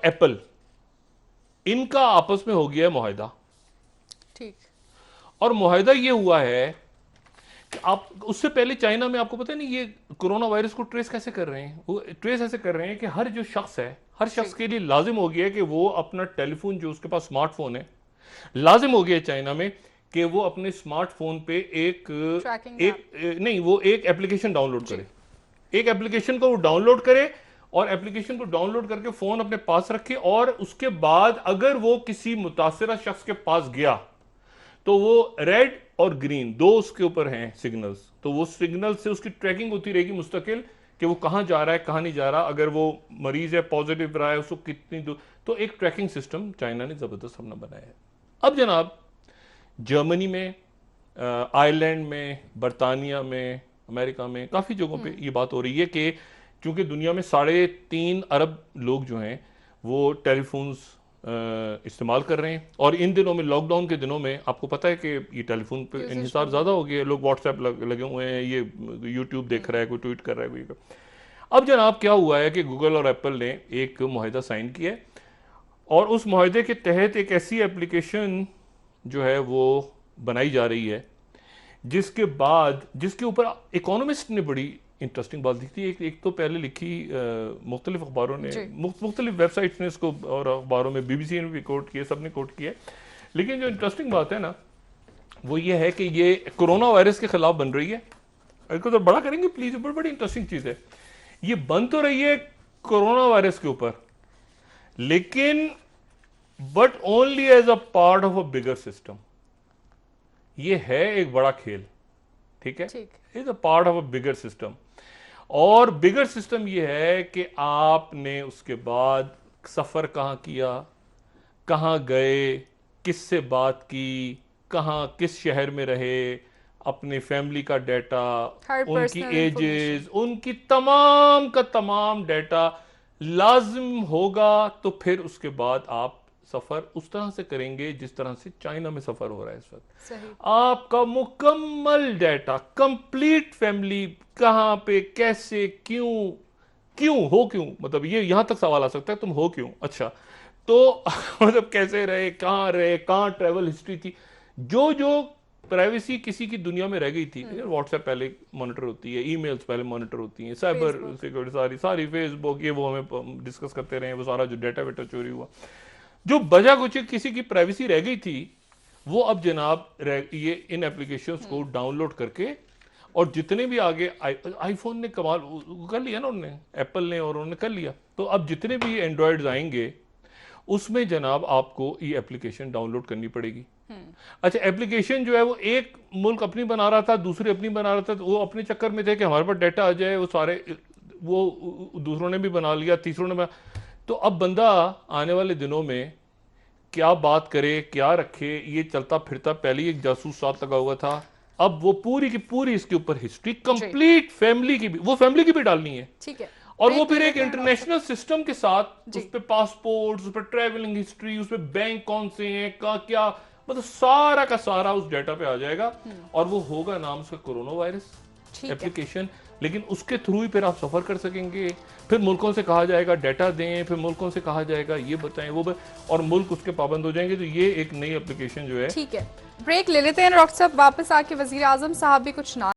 Apple, इनका आपस में हो गया है मुआहदा। ठीक। और मुआहदा ये हुआ है कि आप उससे पहले चाइना में आपको पता नहीं ये कोरोना वायरस को ट्रेस कैसे कर रहे हैं, वो ट्रेस ऐसे कर रहे हैं कि हर जो शख्स है, हर शख्स के लिए लाजिम हो गया है कि वो अपना टेलीफोन, जो उसके पास स्मार्टफोन है, लाजिम हो गया है चाइना में कि वो अपने स्मार्टफोन पे एक ट्रैकिंग एक नहीं, वो एक एप्लीकेशन डाउनलोड करे। एक एप्लीकेशन को वो डाउनलोड करे और एप्लीकेशन को डाउनलोड करके फोन अपने पास रखे, और उसके बाद अगर वो किसी मुतासिरा शख्स के पास गया तो वो रेड और ग्रीन दो उसके ऊपर हैं सिग्नल्स, तो वो सिग्नल से उसकी ट्रैकिंग होती रहेगी मुस्तकिल कि वो कहां जा रहा है कहां नहीं जा रहा। अगर वो मरीज है, पॉजिटिव रहा है, उसको कितनी दूर, तो एक ट्रैकिंग सिस्टम चाइना ने जबरदस्त अपना बनाया है। अब जनाब जर्मनी में, आयरलैंड में, बरतानिया में, अमेरिका में, काफ़ी जगहों पे ये बात हो रही है कि चूंकि दुनिया में 3.5 अरब लोग जो हैं वो टेलीफोन्स इस्तेमाल कर रहे हैं, और इन दिनों में, लॉकडाउन के दिनों में, आपको पता है कि ये टेलीफोन पे इंहिसार ज़्यादा हो गया है। लोग व्हाट्सएप लगे हुए हैं, ये यूट्यूब देख रहा है, कोई ट्वीट कर रहा है, कोई। अब जनाब क्या हुआ है कि गूगल और एप्पल ने एक मुआहदा साइन किया है, और उस मुआहदे के तहत एक ऐसी एप्लीकेशन जो है वो बनाई जा रही है जिसके बाद, जिसके ऊपर इकोनॉमिस्ट ने बड़ी इंटरेस्टिंग बात लिखी। एक तो पहले लिखी मुख्तलिफ अखबारों ने, मुख्तलिफ वेबसाइट्स ने इसको, और अखबारों में बीबीसी ने भी कोट किया, सब ने कोट किया। लेकिन जो इंटरेस्टिंग बात है ना वो ये है कि ये कोरोना वायरस के खिलाफ बन रही है। इसको तो बड़ा करेंगे प्लीज, बड़ी इंटरेस्टिंग चीज है। ये बन तो रही है कोरोना वायरस के ऊपर, लेकिन but only as a part of a bigger system. ये है एक बड़ा खेल, ठीक है, is a part of a bigger system. और बिगर सिस्टम ये है कि आपने उसके बाद सफर कहां किया, कहां गए, किससे बात की, कहां किस शहर में रहे, अपने फैमिली का डाटा, उनकी एजेस, उनकी तमाम का तमाम डाटा लाजिम होगा। तो फिर उसके बाद आप सफर उस तरह से करेंगे जिस तरह से चाइना में सफर हो रहा है इस वक्त। आपका मुकम्मल डाटा, कंप्लीट फैमिली, कहां पे, कैसे, क्यों, मतलब ये यहां तक सवाल आ सकता है, तुम हो क्यों, अच्छा तो मतलब कैसे रहे, कहां ट्रैवल हिस्ट्री थी, जो जो प्राइवेसी किसी की दुनिया में रह गई थी। व्हाट्सएप पहले मॉनिटर होती है, ईमेल्स पहले मॉनिटर होती हैं, साइबर सिक्योरिटी सारी फेसबुक, ये वो हमें डिस्कस करते रहे, वो सारा जो डाटा वेटा चोरी हुआ, जो बजा कुछ किसी की प्राइवेसी रह गई थी, वो अब जनाब ये इन एप्लीकेशंस को डाउनलोड करके, और जितने भी आगे आईफोन ने कमाल कर लिया ना उन्होंने, एप्पल ने, और उन्होंने कर लिया, तो अब जितने भी एंड्रॉयड्स आएंगे उसमें जनाब आपको ये एप्लीकेशन डाउनलोड करनी पड़ेगी। अच्छा, एप्लीकेशन जो है वो एक मुल्क अपनी बना रहा था, दूसरे अपनी बना रहा था, तो वो अपने चक्कर में थे कि हमारे पास डाटा आ जाए, वो सारे वो दूसरों ने भी बना लिया, तीसरों ने बना। तो अब बंदा आने वाले दिनों में क्या बात करे, क्या रखे, ये चलता फिरता, पहले एक जासूस साथ लगा हुआ था, अब वो पूरी की पूरी इसके ऊपर हिस्ट्री, कंप्लीट फैमिली की भी, वो फैमिली की भी डालनी है, ठीक है, और वो फिर एक इंटरनेशनल सिस्टम के साथ, उस पे पासपोर्ट, उस पे ट्रैवलिंग हिस्ट्री, उस पे बैंक कौन से हैं, क्या, मतलब सारा का सारा उस डाटा पे आ जाएगा, और वो होगा नाम उसका कोरोना वायरस एप्लीकेशन। लेकिन उसके थ्रू ही फिर आप सफर कर सकेंगे। फिर मुल्कों से कहा जाएगा डाटा दें, फिर मुल्कों से कहा जाएगा ये बताएं, वो और मुल्क उसके पाबंद हो जाएंगे। तो ये एक नई एप्लीकेशन जो है। ठीक है, ब्रेक ले लेते हैं डॉक्टर साहब, वापस आके वजीर आजम साहब भी कुछ ना